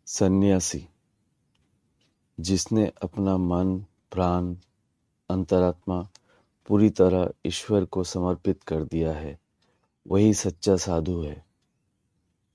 सन्यासी जिसने अपना मन, प्राण, अंतरात्मा पूरी तरह ईश्वर को समर्पित कर दिया है, वही सच्चा साधु है।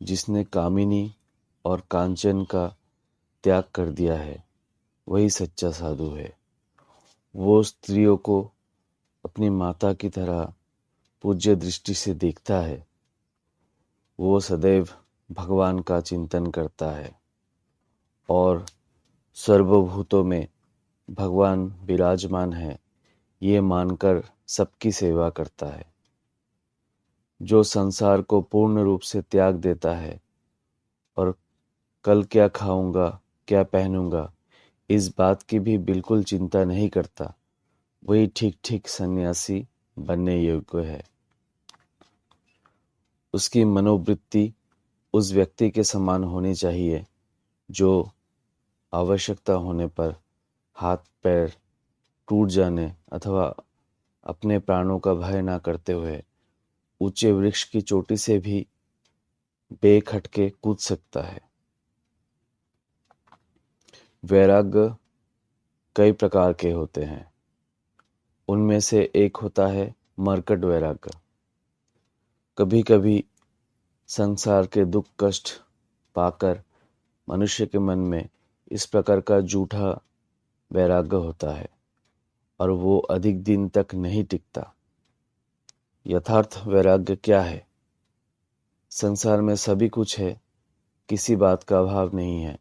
जिसने कामिनी और कांचन का त्याग कर दिया है, वही सच्चा साधु है। वो स्त्रियों को अपनी माता की तरह पूज्य दृष्टि से देखता है। वो सदैव भगवान का चिंतन करता है और सर्वभूतों में भगवान विराजमान है, ये मानकर सबकी सेवा करता है। जो संसार को पूर्ण रूप से त्याग देता है और कल क्या खाऊंगा, क्या पहनूंगा, इस बात की भी बिल्कुल चिंता नहीं करता, वही ठीक ठीक सन्यासी बनने योग्य है। उसकी मनोवृत्ति उस व्यक्ति के समान होनी चाहिए जो आवश्यकता होने पर हाथ पैर टूट जाने अथवा अपने प्राणों का भय ना करते हुए ऊंचे वृक्ष की चोटी से भी बेखटके कूद सकता है। वैराग्य कई प्रकार के होते हैं। उनमें से एक होता है मर्कट वैराग्य। कभी कभी संसार के दुख कष्ट पाकर मनुष्य के मन में इस प्रकार का झूठा वैराग्य होता है और वो अधिक दिन तक नहीं टिकता। यथार्थ वैराग्य क्या है? संसार में सभी कुछ है, किसी बात का अभाव नहीं है,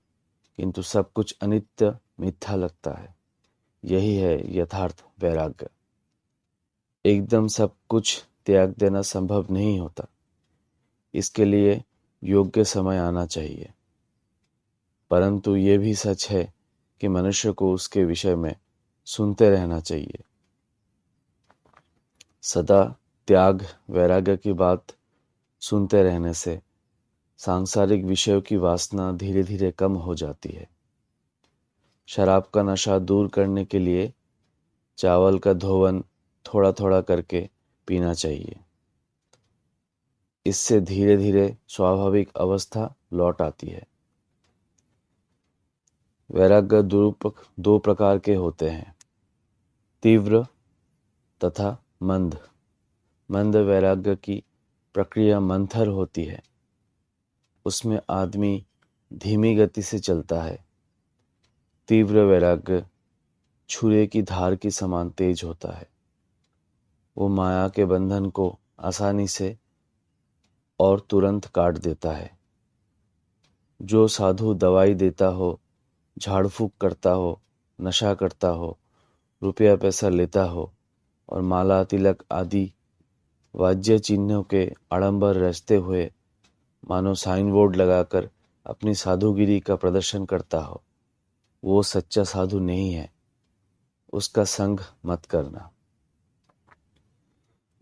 किंतु सब कुछ अनित्य मिथ्या लगता है। यही है यथार्थ वैराग्य। एकदम सब कुछ त्याग देना संभव नहीं होता। इसके लिए योग्य समय आना चाहिए। परंतु ये भी सच है कि मनुष्य को उसके विषय में सुनते रहना चाहिए। सदा त्याग वैराग्य की बात सुनते रहने से सांसारिक विषयों की वासना धीरे धीरे कम हो जाती है। शराब का नशा दूर करने के लिए चावल का धोवन थोड़ा थोड़ा करके पीना चाहिए। इससे धीरे धीरे स्वाभाविक अवस्था लौट आती है। वैराग्य दो प्रकार के होते हैं, तीव्र तथा मंद। मंद वैराग्य की प्रक्रिया मंथर होती है। उसमें आदमी धीमी गति से चलता है। तीव्र वैराग्य छुरे की धार की समान तेज होता है। वो माया के बंधन को आसानी से और तुरंत काट देता है। जो साधु दवाई देता हो, झाड़ फूक करता हो, नशा करता हो, रुपया पैसा लेता हो और माला तिलक आदि वाद्य चिन्हों के आडंबर रचते हुए मानो साइन बोर्ड लगाकर अपनी साधुगिरी का प्रदर्शन करता हो, वो सच्चा साधु नहीं है। उसका संग मत करना।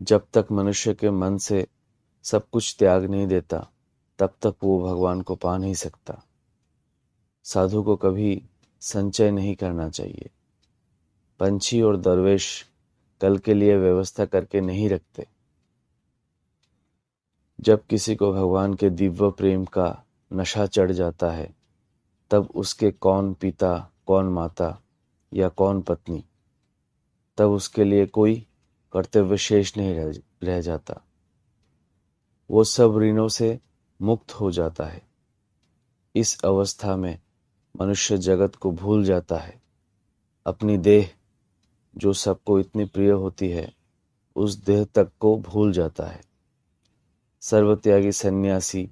जब तक मनुष्य के मन से सब कुछ त्याग नहीं देता, तब तक वो भगवान को पा नहीं सकता। साधु को कभी संचय नहीं करना चाहिए। पंछी और दरवेश कल के लिए व्यवस्था करके नहीं रखते। जब किसी को भगवान के दिव्य प्रेम का नशा चढ़ जाता है, तब उसके कौन पिता, कौन माता या कौन पत्नी, तब उसके लिए कोई कर्तव्य शेष नहीं रह जाता। वो सब ऋणों से मुक्त हो जाता है। इस अवस्था में मनुष्य जगत को भूल जाता है। अपनी देह जो सबको इतनी प्रिय होती है, उस देह तक को भूल जाता है। सर्वत्यागी सन्यासी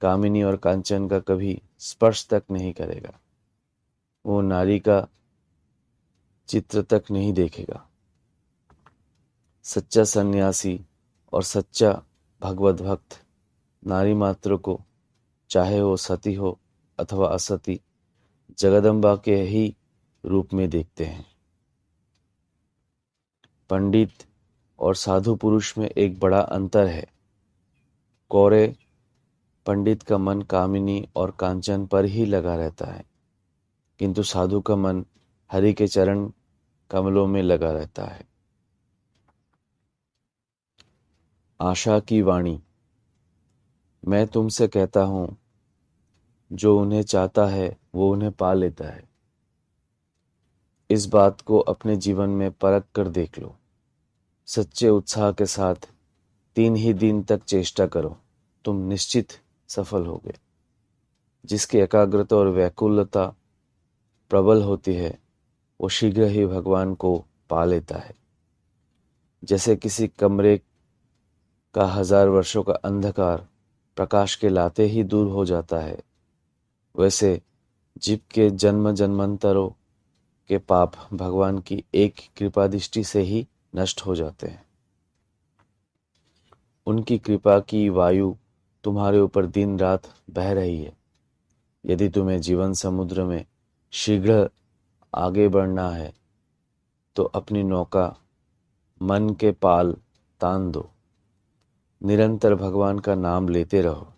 कामिनी और कांचन का कभी स्पर्श तक नहीं करेगा। वो नारी का चित्र तक नहीं देखेगा। सच्चा सन्यासी और सच्चा भगवत भक्त नारी मात्र को, चाहे वो सती हो अथवा असती, जगदम्बा के ही रूप में देखते हैं। पंडित और साधु पुरुष में एक बड़ा अंतर है। कोरे पंडित का मन कामिनी और कांचन पर ही लगा रहता है, किंतु साधु का मन हरि के चरण कमलों में लगा रहता है। आशा की वाणी। मैं तुमसे कहता हूँ, जो उन्हें चाहता है वो उन्हें पा लेता है। इस बात को अपने जीवन में परख कर देख लो। सच्चे उत्साह के साथ 3 ही दिन तक चेष्टा करो, तुम निश्चित सफल होगे। जिसकी एकाग्रता और व्याकुलता प्रबल होती है वो शीघ्र ही भगवान को पा लेता है। जैसे किसी कमरे का 1000 वर्षों का अंधकार प्रकाश के लाते ही दूर हो जाता है, वैसे जीव के जन्म जन्मांतरों के पाप भगवान की एक कृपा दृष्टि से ही नष्ट हो जाते हैं। उनकी कृपा की वायु तुम्हारे ऊपर दिन रात बह रही है। यदि तुम्हें जीवन समुद्र में शीघ्र आगे बढ़ना है तो अपनी नौका मन के पाल तान दो। निरंतर भगवान का नाम लेते रहो।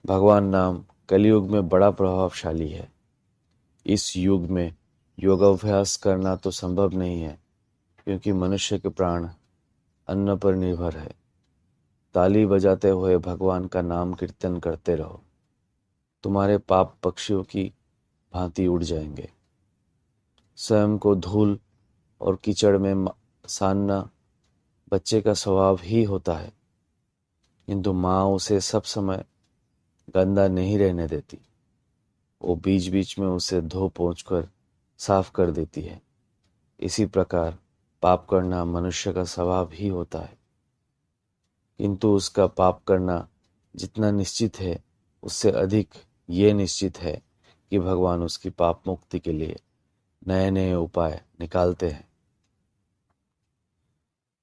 भगवान नाम कलयुग में बड़ा प्रभावशाली है। इस युग में योगाभ्यास करना तो संभव नहीं है, क्योंकि मनुष्य के प्राण अन्न पर निर्भर है। ताली बजाते हुए भगवान का नाम कीर्तन करते रहो। तुम्हारे पाप पक्षियों की भांति उड़ जाएंगे। स्वयं को धूल और कीचड़ में सानना बच्चे का स्वभाव ही होता है, किंतु माँ उसे सब समय गंदा नहीं रहने देती। वो बीच बीच में उसे धो पोंछ कर साफ कर देती है। इसी प्रकार पाप करना मनुष्य का स्वभाव ही होता है, किंतु उसका पाप करना जितना निश्चित है उससे अधिक ये निश्चित है कि भगवान उसकी पाप मुक्ति के लिए नए नए उपाय निकालते हैं।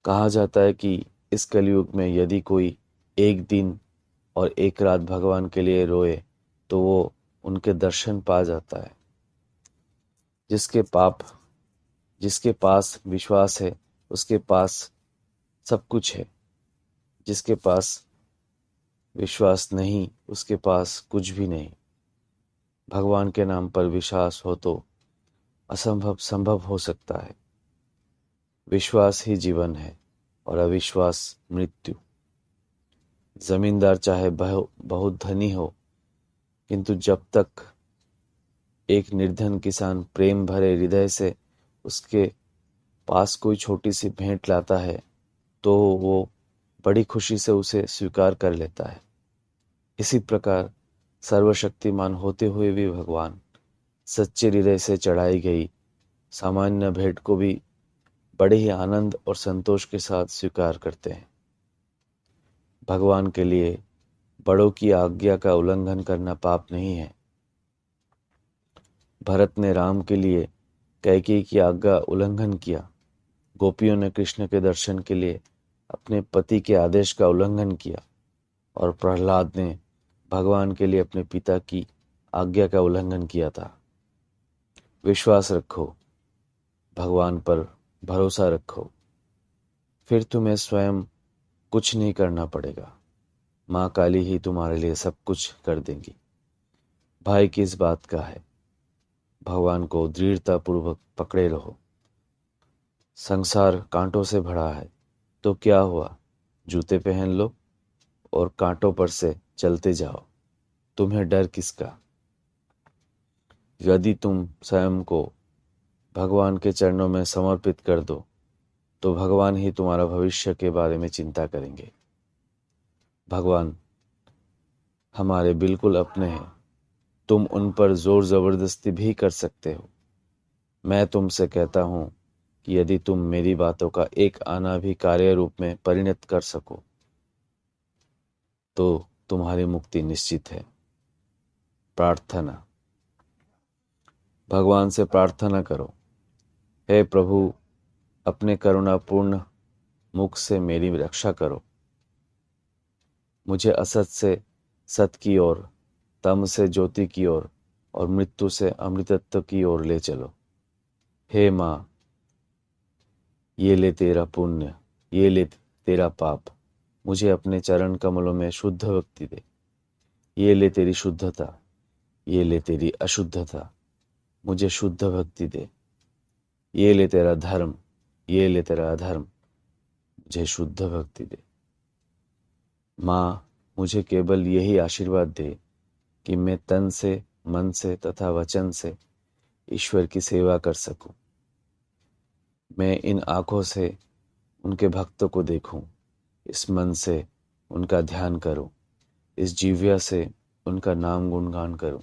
कहा जाता है कि इस कलयुग में यदि कोई एक दिन और एक रात भगवान के लिए रोए तो वो उनके दर्शन पा जाता है। जिसके पास विश्वास है उसके पास सब कुछ है। जिसके पास विश्वास नहीं उसके पास कुछ भी नहीं। भगवान के नाम पर विश्वास हो तो असंभव संभव हो सकता है। विश्वास ही जीवन है और अविश्वास मृत्यु। जमींदार चाहे बहुत धनी हो, किंतु जब तक एक निर्धन किसान प्रेम भरे हृदय से उसके पास कोई छोटी सी भेंट लाता है तो वो बड़ी खुशी से उसे स्वीकार कर लेता है। इसी प्रकार सर्वशक्तिमान होते हुए भी भगवान सच्चे हृदय से चढ़ाई गई सामान्य भेंट को भी बड़े ही आनंद और संतोष के साथ स्वीकार करते हैं। भगवान के लिए बड़ों की आज्ञा का उल्लंघन करना पाप नहीं है। भरत ने राम के लिए कैकेयी की आज्ञा उल्लंघन किया। गोपियों ने कृष्ण के दर्शन के लिए अपने पति के आदेश का उल्लंघन किया और प्रहलाद ने भगवान के लिए अपने पिता की आज्ञा का उल्लंघन किया था। विश्वास रखो, भगवान पर भरोसा रखो, फिर तुम्हें स्वयं कुछ नहीं करना पड़ेगा। माँ काली ही तुम्हारे लिए सब कुछ कर देंगी। भाई किस बात का है, भगवान को दृढ़तापूर्वक पकड़े रहो। संसार कांटों से भरा है तो क्या हुआ, जूते पहन लो और कांटों पर से चलते जाओ। तुम्हें डर किसका। यदि तुम स्वयं को भगवान के चरणों में समर्पित कर दो तो भगवान ही तुम्हारा भविष्य के बारे में चिंता करेंगे। भगवान हमारे बिल्कुल अपने हैं। तुम उन पर जोर जबरदस्ती भी कर सकते हो। मैं तुमसे कहता हूं कि यदि तुम मेरी बातों का एक आना भी कार्य रूप में परिणत कर सको तो तुम्हारी मुक्ति निश्चित है। प्रार्थना। भगवान से प्रार्थना करो, हे प्रभु, अपने करुणापूर्ण मुख से मेरी रक्षा करो। मुझे असत से सत की ओर, तम से ज्योति की ओर और मृत्यु से अमृतत्व की ओर ले चलो। हे माँ, ये ले तेरा पुण्य, ये ले तेरा पाप, मुझे अपने चरण कमलों में शुद्ध भक्ति दे। ये ले तेरी शुद्धता, ये ले तेरी अशुद्धता, मुझे शुद्ध भक्ति दे। ये ले तेरा धर्म, ये ले तेरा अधर्म, मुझे शुद्ध भक्ति दे। माँ, मुझे केवल यही आशीर्वाद दे कि मैं तन से, मन से तथा वचन से ईश्वर की सेवा कर सकूं। मैं इन आँखों से उनके भक्तों को देखूं, इस मन से उनका ध्यान करूं, इस जीव्या से उनका नाम गुणगान करूं।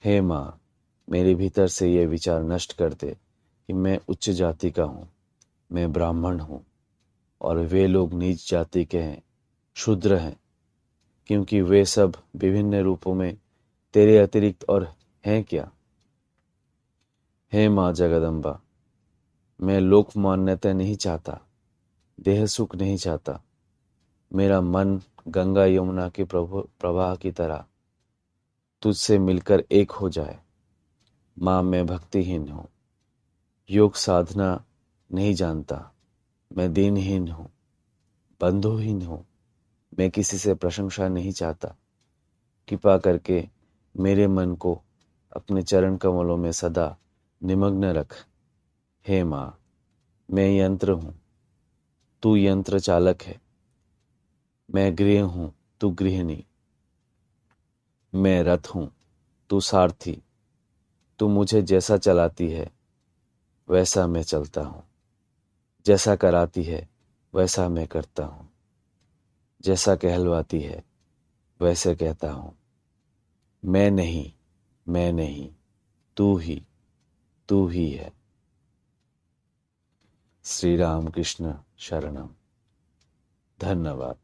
हे माँ, मेरे भीतर से ये विचार नष्ट कर दे कि मैं उच्च जाति का हूँ, मैं ब्राह्मण हूँ और वे लोग नीच जाति के हैं, शूद्र हैं, क्योंकि वे सब विभिन्न रूपों में तेरे अतिरिक्त और हैं क्या। हे माँ जगदम्बा, मैं लोक मान्यता नहीं चाहता, देह सुख नहीं चाहता। मेरा मन गंगा यमुना के प्रवाह की तरह तुझसे मिलकर एक हो जाए। माँ, मैं भक्तिहीन हूँ, योग साधना नहीं जानता, मैं दीनहीन हूँ, बंधुहीन हूँ, मैं किसी से प्रशंसा नहीं चाहता। कृपा करके मेरे मन को अपने चरण कमलों में सदा निमग्न रख। हे माँ, मैं यंत्र हूँ, तू यंत्र चालक है। मैं गृह हूँ, तू गृहिणी। मैं रथ हूँ, तू सारथी। तू मुझे जैसा चलाती है वैसा मैं चलता हूँ, जैसा कराती है वैसा मैं करता हूँ, जैसा कहलवाती है वैसे कहता हूँ। मैं नहीं, मैं नहीं, तू ही है। श्री राम कृष्ण शरणम। धन्यवाद।